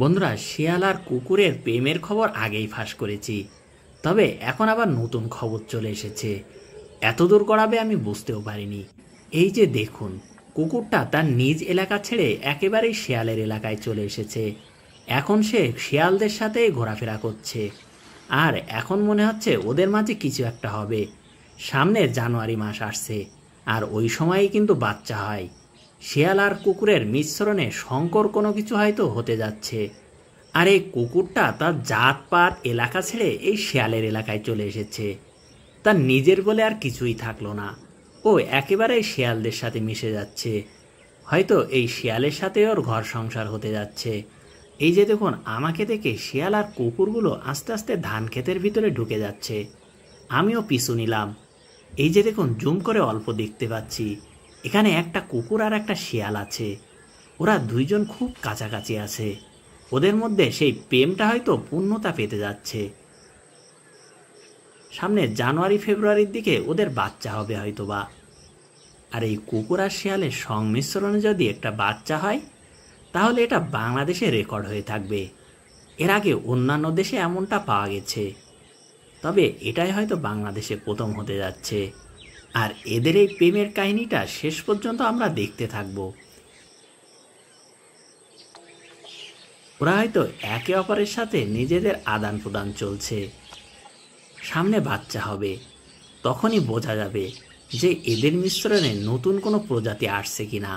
বন্ধুরা, শিয়াল আর কুকুরের প্রেমের খবর আগেই ফাঁস করেছি, তবে এখন আবার নতুন খবর চলে এসেছে। এত দূর গড়াবে আমি বুঝতেও পারিনি। এই যে দেখুন, কুকুরটা তার নিজ এলাকা ছেড়ে একেবারেই শিয়ালের এলাকায় চলে এসেছে। এখন সে শিয়ালদের সাথে ঘোরাফেরা করছে, আর এখন মনে হচ্ছে ওদের মাঝে কিছু একটা হবে। সামনে জানুয়ারি মাস আসছে, আর ওই সময়ই কিন্তু বাচ্চা হয়। শিয়াল আর কুকুরের মিশ্রণে সংকর কোনো কিছু হয়তো হতে যাচ্ছে। আর এই কুকুরটা তার জাতপাত এলাকা ছেড়ে এই শিয়ালের এলাকায় চলে এসেছে। তার নিজের বলে আর কিছুই থাকলো না, ও একেবারে শিয়ালদের সাথে মিশে যাচ্ছে। হয়তো এই শিয়ালের সাথে ওর ঘর সংসার হতে যাচ্ছে। এই যে দেখুন, আমাকে দেখে শিয়াল আর কুকুরগুলো আস্তে আস্তে ধান ক্ষেতের ভিতরে ঢুকে যাচ্ছে। আমিও পিছু নিলাম। এই যে দেখুন, জুম করে অল্প দেখতে পাচ্ছি, এখানে একটা কুকুর আর একটা শিয়াল আছে। ওরা দুইজন খুব কাছাকাছি আছে। ওদের মধ্যে সেই প্রেমটা হয়তো পূর্ণতা পেতে যাচ্ছে। সামনে জানুয়ারি ফেব্রুয়ারির দিকে ওদের বাচ্চা হবে হয়তোবা। আর এই কুকুর আর শিয়ালের সংমিশ্রণে যদি একটা বাচ্চা হয়, তাহলে এটা বাংলাদেশে রেকর্ড হয়ে থাকবে। এর আগে অন্যান্য দেশে এমনটা পাওয়া গেছে, তবে এটাই হয়তো বাংলাদেশে প্রথম হতে যাচ্ছে। আর এদের এই প্রেমের কাহিনীটা শেষ পর্যন্ত আমরা দেখতে থাকব। ওরা হয়তো একে অপরের সাথে নিজেদের আদান প্রদান চলছে। সামনে বাচ্চা হবে, তখনই বোঝা যাবে যে এদের মিশ্রণে নতুন কোনো প্রজাতি আসছে কিনা।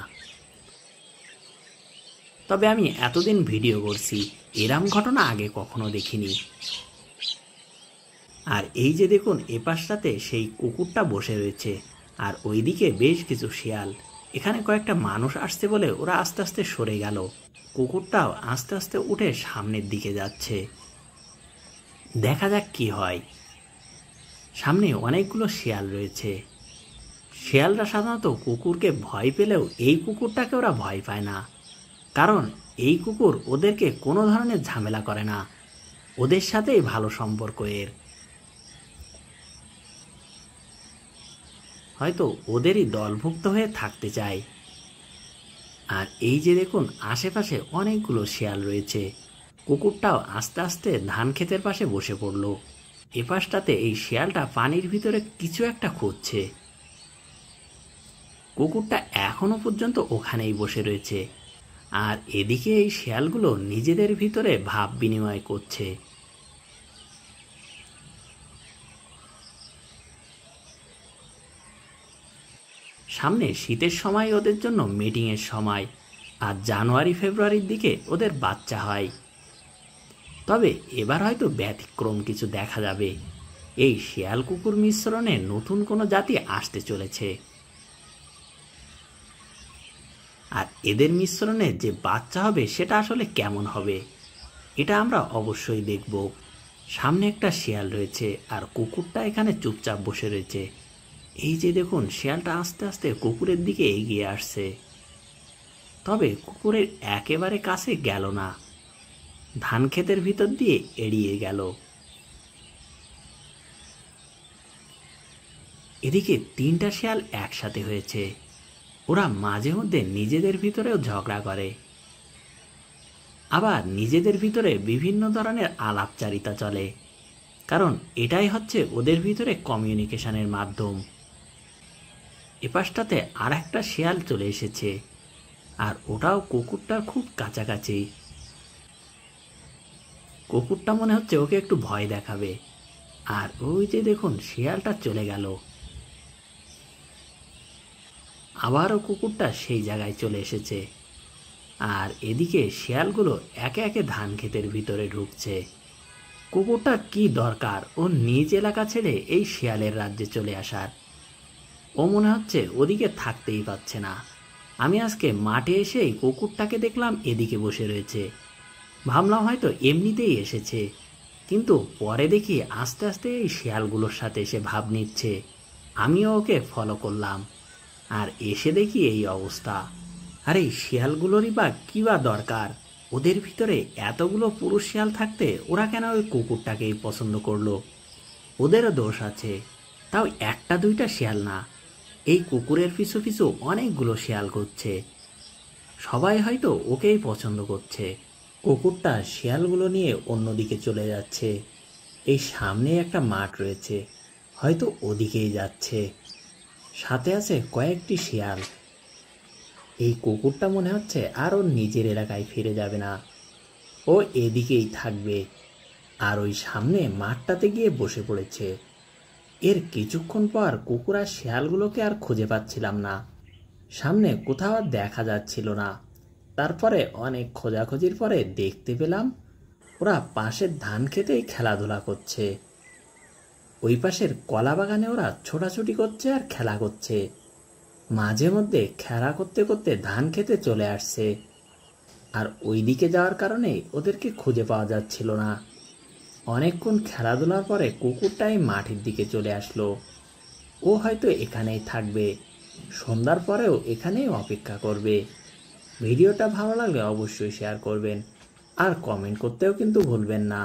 তবে আমি এতদিন ভিডিও করছি, এরম ঘটনা আগে কখনো দেখিনি। আর এই যে দেখুন, এপাশটাতে সেই কুকুরটা বসে রয়েছে, আর ওইদিকে বেশ কিছু শিয়াল। এখানে কয়েকটা মানুষ আসছে বলে ওরা আস্তে আস্তে সরে গেল। কুকুরটাও আস্তে আস্তে উঠে সামনের দিকে যাচ্ছে। দেখা যাক কি হয়। সামনে অনেকগুলো শিয়াল রয়েছে। শিয়ালরা সাধারণত কুকুরকে ভয় পেলেও এই কুকুরটাকে ওরা ভয় পায় না, কারণ এই কুকুর ওদেরকে কোনো ধরনের ঝামেলা করে না। ওদের সাথেই ভালো সম্পর্ক এর। হয়তো ওদেরই দলভুক্ত হয়ে থাকতে চায়। আর এই যে দেখুন, আশেপাশে অনেকগুলো শিয়াল রয়েছে। কুকুরটাও আস্তে আস্তে ধান ক্ষেতের পাশে বসে পড়ল। এপাশটাতে এই শিয়ালটা পানির ভিতরে কিছু একটা খুঁজছে। কুকুরটা এখনো পর্যন্ত ওখানেই বসে রয়েছে, আর এদিকে এই শিয়ালগুলো নিজেদের ভিতরে ভাব বিনিময় করছে। সামনে শীতের সময় ওদের জন্য মিটিংয়ের সময়, আর জানুয়ারি ফেব্রুয়ারির দিকে ওদের বাচ্চা হয়। তবে এবার হয়তো ব্যতিক্রম কিছু দেখা যাবে। এই শিয়াল কুকুর মিশ্রণে নতুন কোনো জাতি আসতে চলেছে, আর এদের মিশ্রণে যে বাচ্চা হবে সেটা আসলে কেমন হবে, এটা আমরা অবশ্যই দেখব। সামনে একটা শিয়াল রয়েছে, আর কুকুরটা এখানে চুপচাপ বসে রয়েছে। এই যে দেখুন, শিয়ালটা আস্তে আস্তে কুকুরের দিকে এগিয়ে আসছে, তবে কুকুরের একেবারে কাছে গেল না, ধান ক্ষেতের ভিতর দিয়ে এড়িয়ে গেল। এদিকে তিনটা শিয়াল একসাথে হয়েছে। ওরা মাঝে মধ্যে নিজেদের ভিতরেও ঝগড়া করে, আবার নিজেদের ভিতরে বিভিন্ন ধরনের আলাপচারিতা চলে, কারণ এটাই হচ্ছে ওদের ভিতরে কমিউনিকেশনের মাধ্যম। এপাশটাতে আর একটা শিয়াল চলে এসেছে, আর ওটাও কুকুরটার খুব কাছাকাছি। কুকুরটা মনে হচ্ছে ওকে একটু ভয় দেখাবে, আর ওই যে দেখুন, শিয়ালটা চলে গেল। আবারও কুকুরটা সেই জায়গায় চলে এসেছে, আর এদিকে শিয়ালগুলো একে একে ধান ক্ষেতের ভিতরে ঢুকছে। কুকুরটার কি দরকার ও নিজ এলাকা ছেড়ে এই শিয়ালের রাজ্যে চলে আসার? ও মনে হচ্ছে ওদিকে থাকতেই পাচ্ছে না। আমি আজকে মাঠে এসেই কুকুরটাকে দেখলাম এদিকে বসে রয়েছে, ভাবলাম হয়তো এমনিতেই এসেছে, কিন্তু পরে দেখি আস্তে আস্তে এই শিয়ালগুলোর সাথে এসে ভাব নিচ্ছে। আমিও ওকে ফলো করলাম, আর এসে দেখি এই অবস্থা। আর এই শিয়ালগুলোরই বা কী বা দরকার? ওদের ভিতরে এতগুলো পুরুষ শিয়াল থাকতে ওরা কেন ওই কুকুরটাকেই পছন্দ করলো? ওদেরও দোষ আছে, তাও একটা দুইটা শিয়াল না, এই কুকুরের পিছু পিছু অনেকগুলো শিয়াল ঘুরছে। সবাই হয়তো ওকেই পছন্দ করছে। কুকুরটা শিয়ালগুলো নিয়ে অন্যদিকে চলে যাচ্ছে। এই সামনে একটা মাঠ রয়েছে, হয়তো ওদিকেই যাচ্ছে। সাথে আছে কয়েকটি শিয়াল। এই কুকুরটা মনে হচ্ছে আর ওর নিজের এলাকায় ফিরে যাবে না, ও এদিকেই থাকবে। আর ওই সামনে মাঠটাতে গিয়ে বসে পড়েছে। এর কিছুক্ষণ পর কুকুর আর শিয়ালগুলোকে আর খুঁজে পাচ্ছিলাম না, সামনে কোথাও আর দেখা যাচ্ছিল না। তারপরে অনেক খোঁজাখুঁজির পরে দেখতে পেলাম ওরা পাশের ধান খেতেই খেলাধুলা করছে। ওই পাশের কলা বাগানে ওরা ছোটাছুটি করছে আর খেলা করছে। মাঝে মধ্যে খেলা করতে করতে ধান খেতে চলে আসছে। আর ওই দিকে যাওয়ার কারণে ওদেরকে খুঁজে পাওয়া যাচ্ছিল না। অনেকক্ষণ খেলাধুলার পরে কুকুরটাই মাঠের দিকে চলে আসলো। ও হয়তো এখানেই থাকবে, সন্ধ্যার পরেও এখানেই অপেক্ষা করবে। ভিডিওটা ভালো লাগলে অবশ্যই শেয়ার করবেন আর কমেন্ট করতেও কিন্তু ভুলবেন না।